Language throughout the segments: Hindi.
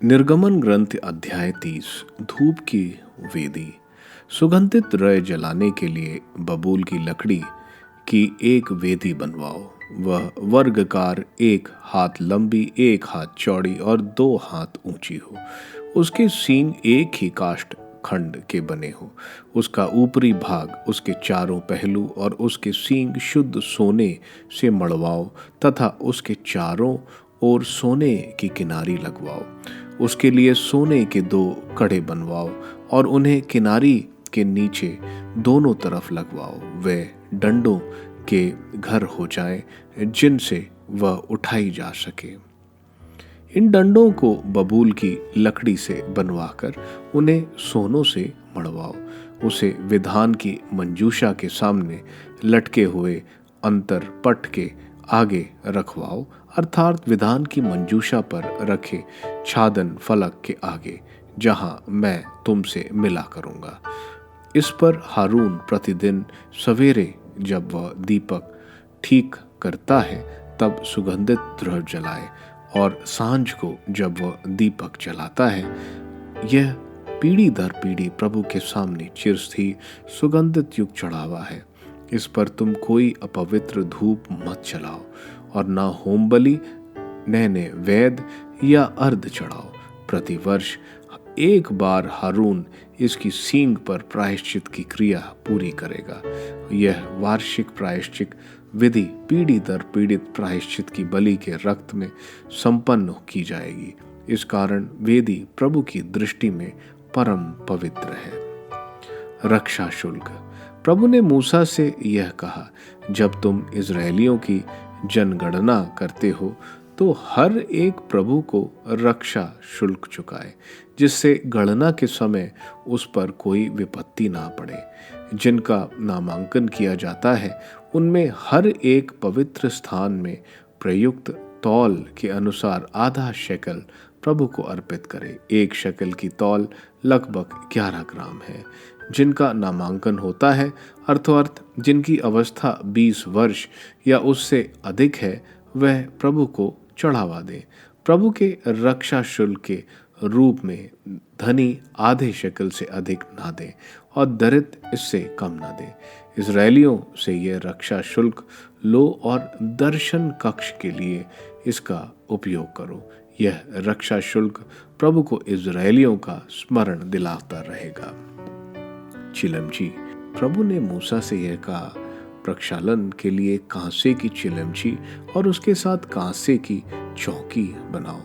निर्गमन ग्रंथ अध्याय 30 धूप की वेदी। सुगंधित रय जलाने के लिए बबूल की लकड़ी की एक वेदी बनवाओ। वह वर्गाकार 1 हाथ लंबी, 1 हाथ चौड़ी और 2 हाथ ऊंची हो। उसके सींग एक ही काष्ठ खंड के बने हो। उसका ऊपरी भाग, उसके चारों पहलू और उसके सींग शुद्ध सोने से मड़वाओ तथा उसके चारों ओर सोने की किनारी लगवाओ। उसके लिए सोने के 2 कड़े बनवाओ और उन्हें किनारी के नीचे दोनों तरफ लगवाओ। वे डंडों के घर हो जाएं, जिनसे वह उठाई जा सके। इन डंडों को बबूल की लकड़ी से बनवाकर उन्हें सोनों से मड़वाओ। उसे विधान की मंजूषा के सामने लटके हुए अंतर पट के आगे रखवाओ, अर्थात विधान की मंजूषा पर रखे छादन फलक के आगे, जहां मैं तुमसे मिला करूंगा। इस पर हारून प्रतिदिन सवेरे जब वह दीपक ठीक करता है तब सुगंधित द्रव्य जलाए, और सांझ को जब वह दीपक जलाता है। यह पीढ़ी दर पीढ़ी प्रभु के सामने चिरस्थी सुगंधित युक्त चढ़ावा है। इस पर तुम कोई अपवित्र धूप मत जलाओ और न होम बलि, न वेद या अर्ध चढ़ाओ। प्रतिवर्ष एक बार हारून इसकी सींग पर प्रायश्चित की क्रिया पूरी करेगा। यह वार्षिक प्रायश्चित विधि पीढ़ी दर पीड़ित प्रायश्चित की बलि के रक्त में संपन्न की जाएगी। इस कारण वेदी प्रभु की दृष्टि में परम पवित्र है। रक्षा शुल्क। प्रभु ने मूसा से यह कहा, जब तुम इजरायलियों की जनगणना करते हो तो हर एक प्रभु को रक्षा शुल्क चुकाए, जिससे गणना के समय उस पर कोई विपत्ति ना पड़े। जिनका नामांकन किया जाता है उनमें हर एक पवित्र स्थान में प्रयुक्त तौल के अनुसार आधा शेकल प्रभु को अर्पित करे। 1 शेकल की तौल लगभग 11 ग्राम है। जिनका नामांकन होता है, अर्थात जिनकी अवस्था 20 वर्ष या उससे अधिक है, वह प्रभु को चढ़ावा दे। प्रभु के रक्षा शुल्क के रूप में धनी आधे शेकल से अधिक ना दे और दरिद्र इससे कम ना दे। इजरायलियों से यह रक्षा शुल्क लो और दर्शन कक्ष के लिए इसका उपयोग करो। यह रक्षा शुल्क प्रभु को इजरायलियों का स्मरण दिलाता रहेगा। चिलमची। प्रभु ने मूसा से यह कहा, प्रक्षालन के लिए कांसे की चिलमची और उसके साथ कांसे की चौकी बनाओ।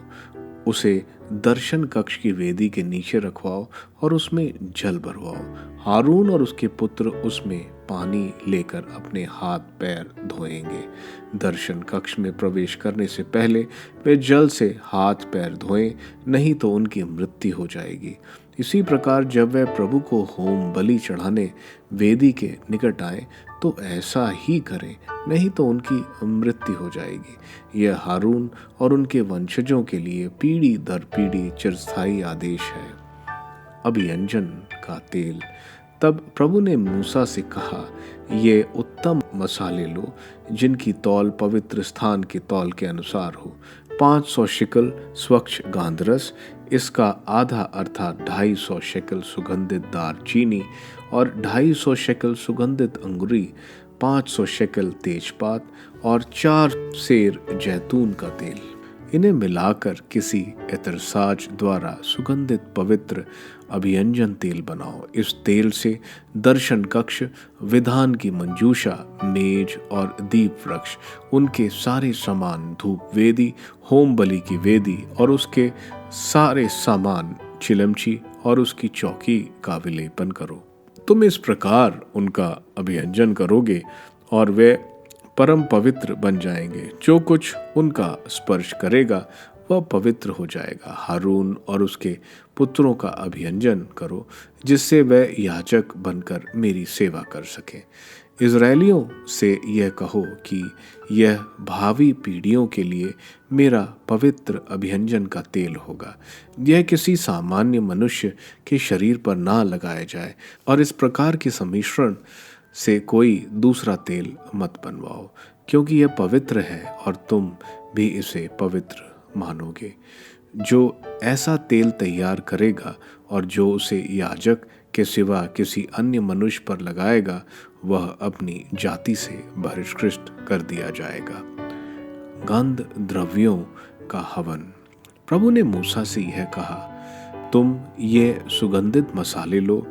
उसे दर्शन कक्ष की वेदी के नीचे रखवाओ और उसमें जल भरवाओ। हारून और उसके पुत्र उसमें पानी लेकर अपने हाथ पैर धोएंगे। दर्शन कक्ष में प्रवेश करने से पहले वे जल से हाथ पैर धोएं, नहीं तो उनकी मृत्यु हो जाएगी। इसी प्रकार जब वे प्रभु को होम बलि चढ़ाने वेदी के निकट आए तो ऐसा ही करें, नहीं तो उनकी मृत्यु हो जाएगी। यह हारून और उनके वंशजों के लिए पीढ़ी दर पीढ़ी चिरस्थायी आदेश है। अभियंजन का तेल। तब प्रभु ने मूसा से कहा, ये उत्तम मसाले लो, जिनकी तौल पवित्र स्थान के तौल के अनुसार हो। 500 शिकल स्वच्छ गांधरस, इसका आधा अर्थात 250 शेकल सुगंधित दालचीनी और 250 शेकल सुगंधित अंगूरी, 500 शेकल तेजपात और 4 सेर जैतून का तेल। इन्हें मिलाकर किसी इत्रसाज द्वारा सुगंधित पवित्र अभियंजन तेल बनाओ। इस तेल से दर्शन कक्ष, विधान की मंजूषा, मेज और दीप वृक्ष, उनके सारे सामान, धूप वेदी, होम बलि की वेदी और उसके सारे सामान, चिलमची और उसकी चौकी का विलेपन करो। तुम इस प्रकार उनका अभियंजन करोगे और वे परम पवित्र बन जाएंगे। जो कुछ उनका स्पर्श करेगा वह पवित्र हो जाएगा। हारून और उसके पुत्रों का अभियंजन करो, जिससे वे याजक बनकर मेरी सेवा कर सकें। इजरायलियों से यह कहो कि यह भावी पीढ़ियों के लिए मेरा पवित्र अभियंजन का तेल होगा। यह किसी सामान्य मनुष्य के शरीर पर ना लगाया जाए और इस प्रकार के सम्मिश्रण से कोई दूसरा तेल मत बनवाओ, क्योंकि यह पवित्र है और तुम भी इसे पवित्र मानोगे। जो ऐसा तेल तैयार करेगा और जो उसे याजक के सिवा किसी अन्य मनुष्य पर लगाएगा, वह अपनी जाति से बहिष्कृत कर दिया जाएगा। गंध द्रव्यों का हवन। प्रभु ने मूसा से यह कहा, तुम ये सुगंधित मसाले लो,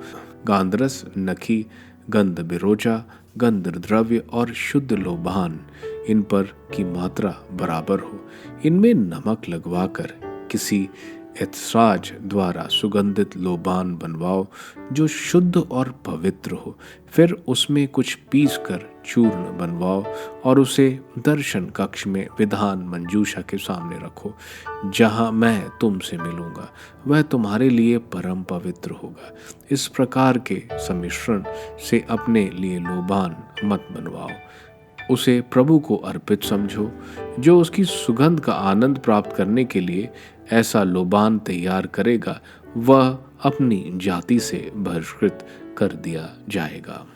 गांधरस, नखी, गंध बिरोजा, गंध द्रव्य और शुद्ध लोबान, इन पर की मात्रा बराबर हो। इनमें नमक लगवाकर किसी एतराज द्वारा सुगंधित लोबान बनवाओ जो शुद्ध और पवित्र हो। फिर उसमें कुछ पीस कर चूर्ण बनवाओ और उसे दर्शन कक्ष में विधान मंजूषा के सामने रखो, जहाँ मैं तुमसे मिलूंगा। वह तुम्हारे लिए परम पवित्र होगा। इस प्रकार के सम्मिश्रण से अपने लिए लोबान मत बनवाओ, उसे प्रभु को अर्पित समझो। जो उसकी सुगंध का आनंद प्राप्त करने के लिए ऐसा लोबान तैयार करेगा, वह अपनी जाति से बहिष्कृत कर दिया जाएगा।